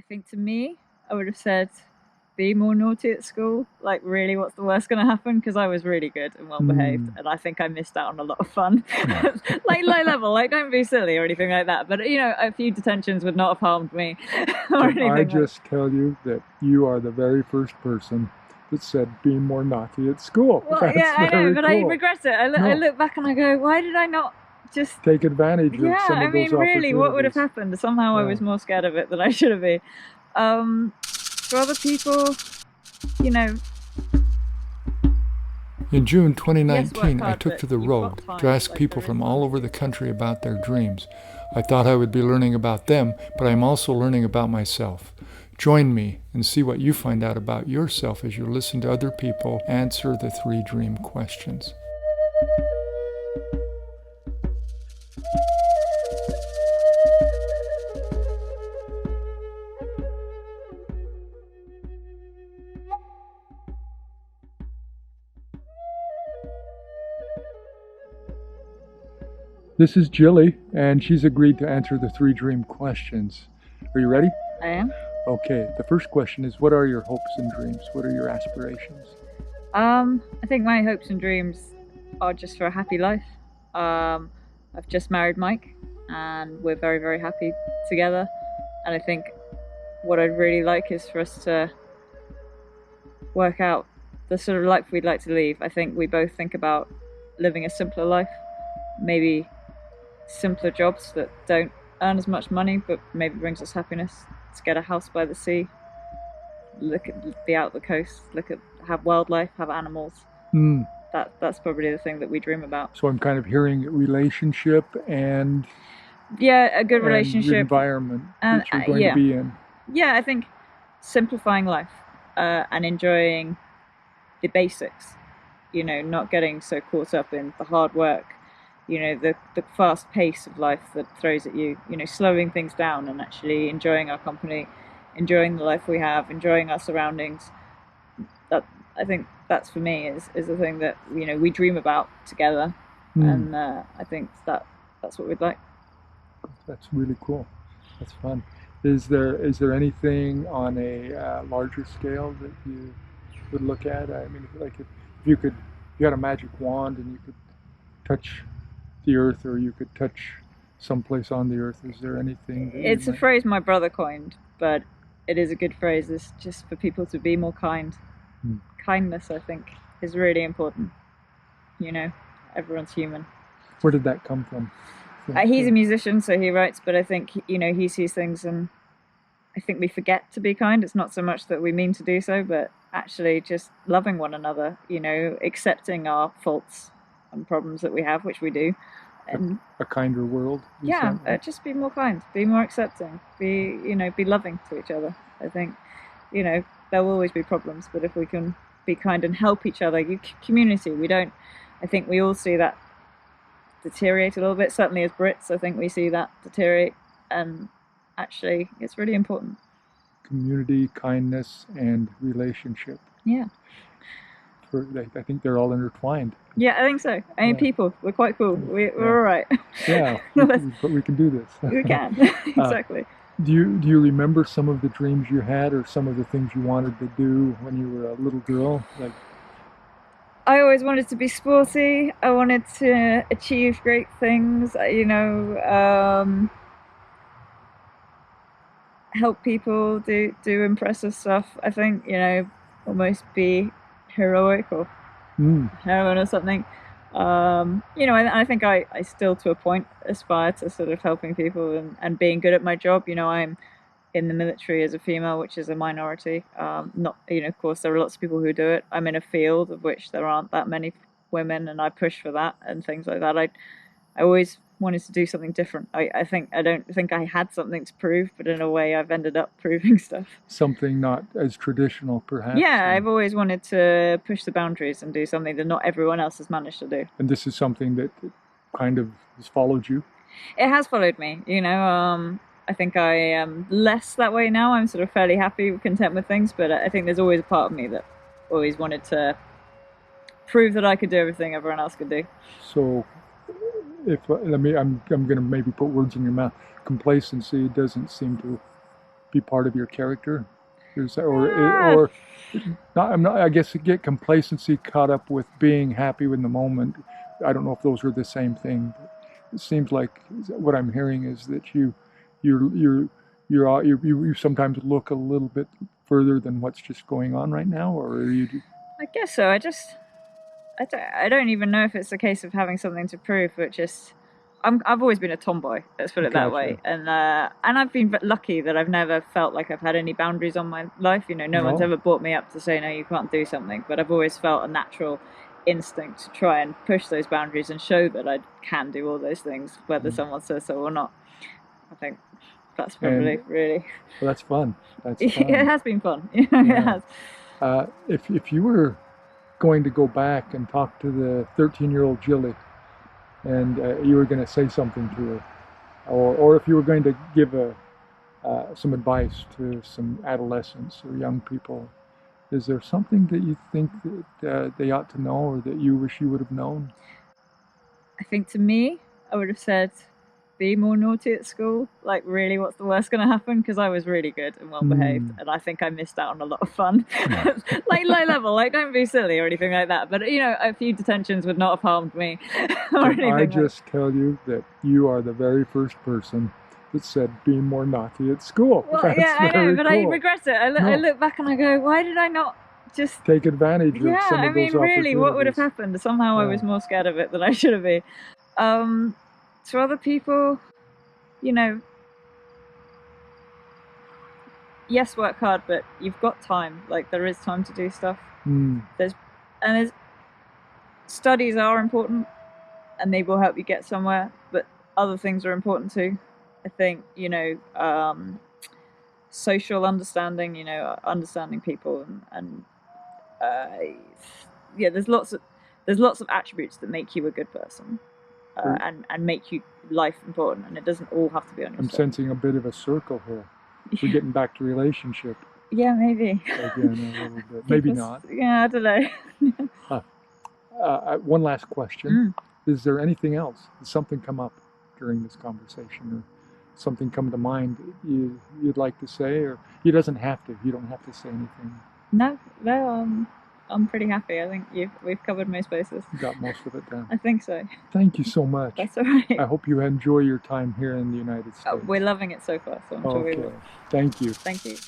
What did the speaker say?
think to me, I would have said, be more naughty at school. Like, really, what's the worst going to happen? Because I was really good and well behaved, and I think I missed out on a lot of fun. Like, low level, like, don't be silly or anything like that. But, you know, a few detentions would not have harmed me. Or anything I just tell you that you are the very first person that said be more naughty at school. Well, yeah, I know, but I regret it. I look back and I go, why did I not just take advantage of some of those I mean, really, what would have happened? Somehow I was more scared of it than I should have been. For other people, you know. In June 2019, I took to the road to ask people from all over the country about their dreams. I thought I would be learning about them, but I'm also learning about myself. Join me and see what you find out about yourself as you listen to other people answer the 3 dream questions. This is Jilly, and she's agreed to answer the 3 dream questions. Are you ready? I am. Okay, the first question is, what are your hopes and dreams? What are your aspirations? I think my hopes and dreams are just for a happy life. I've just married Mike, and we're very, very happy together. And I think what I'd really like is for us to work out the sort of life we'd like to lead. I think we both think about living a simpler life, maybe simpler jobs that don't earn as much money but maybe brings us happiness. To get a house by the sea, be out the coast, have wildlife, have animals. That's probably the thing that we dream about. So I'm kind of hearing relationship and a good relationship, environment that you're going to be in. Yeah, I think simplifying life and enjoying the basics. You know, not getting so caught up in the hard work. You know, the fast pace of life that throws at you, you know, slowing things down and actually enjoying our company, enjoying the life we have, enjoying our surroundings. That, I think that's for me is the thing that, you know, we dream about together. And I think that's what we'd like. That's really cool. That's fun. Is there anything on a larger scale that you would look at? I mean, like if you had a magic wand and you could touch the earth, or you could touch someplace on the earth, is there anything? It's a phrase my brother coined, but it is a good phrase. It's just for people to be more kind. Kindness, I think, is really important. You know, everyone's human. Where did that come from? He's a musician, so he writes, but I think, you know, he sees things and I think we forget to be kind. It's not so much that we mean to do so, but actually just loving one another, you know, accepting our faults and problems that we have, which we do. And a kinder world. Just be more kind, be more accepting, be loving to each other. I think, you know, there will always be problems, but if we can be kind and help each other, community, I think we all see that deteriorate a little bit. Certainly as Brits, I think we see that deteriorate, and actually it's really important. Community, kindness, and relationship. Yeah. I think they're all intertwined. Yeah, I think so. I mean, people, we're quite cool. We're all right. Yeah, but we can do this. We can, exactly. Do you remember some of the dreams you had, or some of the things you wanted to do when you were a little girl? Like, I always wanted to be sporty. I wanted to achieve great things. You know, help people do impressive stuff. I think, you know, almost be heroic or heroine or something. You know, I think I still to a point aspire to sort of helping people and being good at my job. You know, I'm in the military as a female, which is a minority. Not, you know, of course there are lots of people who do it. I'm in a field of which there aren't that many women, and I push for that and things like that. I always wanted to do something different. I don't think I had something to prove, but in a way I've ended up proving stuff. Something not as traditional, perhaps. Yeah, I've always wanted to push the boundaries and do something that not everyone else has managed to do. And this is something that kind of has followed you? It has followed me, you know. I think I am less that way now. I'm sort of fairly happy, content with things, but I think there's always a part of me that always wanted to prove that I could do everything everyone else could do. So, I'm going to maybe put words in your mouth. Complacency doesn't seem to be part of your character? Yeah. Or not, I guess you get complacency caught up with being happy in the moment. I don't know if those are the same thing. It seems like what I'm hearing is that you sometimes look a little bit further than what's just going on right now, or are you? I guess so. I don't even know if it's a case of having something to prove, but just I've always been a tomboy. Let's put it that way. And I've been lucky that I've never felt like I've had any boundaries on my life. You know, no one's ever brought me up to say no, you can't do something. But I've always felt a natural instinct to try and push those boundaries and show that I can do all those things, whether someone says so or not. I think that's probably really. Well, that's fun. That's fun. It has been fun. It has. If you were going to go back and talk to the 13-year-old Jilly, and you were going to say something to her, or if you were going to give some advice to some adolescents or young people, is there something that you think that they ought to know, or that you wish you would have known? I think to me, I would have said, be more naughty at school. Like, really, what's the worst going to happen? Because I was really good and well behaved, and I think I missed out on a lot of fun. Like low level, like don't be silly or anything like that. But you know, a few detentions would not have harmed me. Or anything I just tell you that you are the very first person that said be more naughty at school. Well, yeah, I know, but cool. I regret it. I look back and I go, why did I not just take advantage of some of those opportunities? Yeah, I mean, really, what would have happened? Somehow I was more scared of it than I should have been. To other people, you know, yes, work hard, but you've got time. Like, there is time to do stuff. There's studies are important, and they will help you get somewhere. But other things are important too. I think, you know, social understanding. You know, understanding people, and yeah, there's lots of attributes that make you a good person. And make you life important, and it doesn't all have to be on your I'm sensing a bit of a circle here. We're getting back to relationship. Yeah, maybe. Again, a little bit. Maybe not. Yeah, I don't know. One last question. Is there anything else? Did something come up during this conversation, or something come to mind you'd like to say? Or you doesn't have to. You don't have to say anything. No, I'm pretty happy. I think we've covered most bases. You got most of it down. I think so. Thank you so much. That's all right. I hope you enjoy your time here in the United States. We're loving it so far, so I'm sure we will. Thank you. Thank you.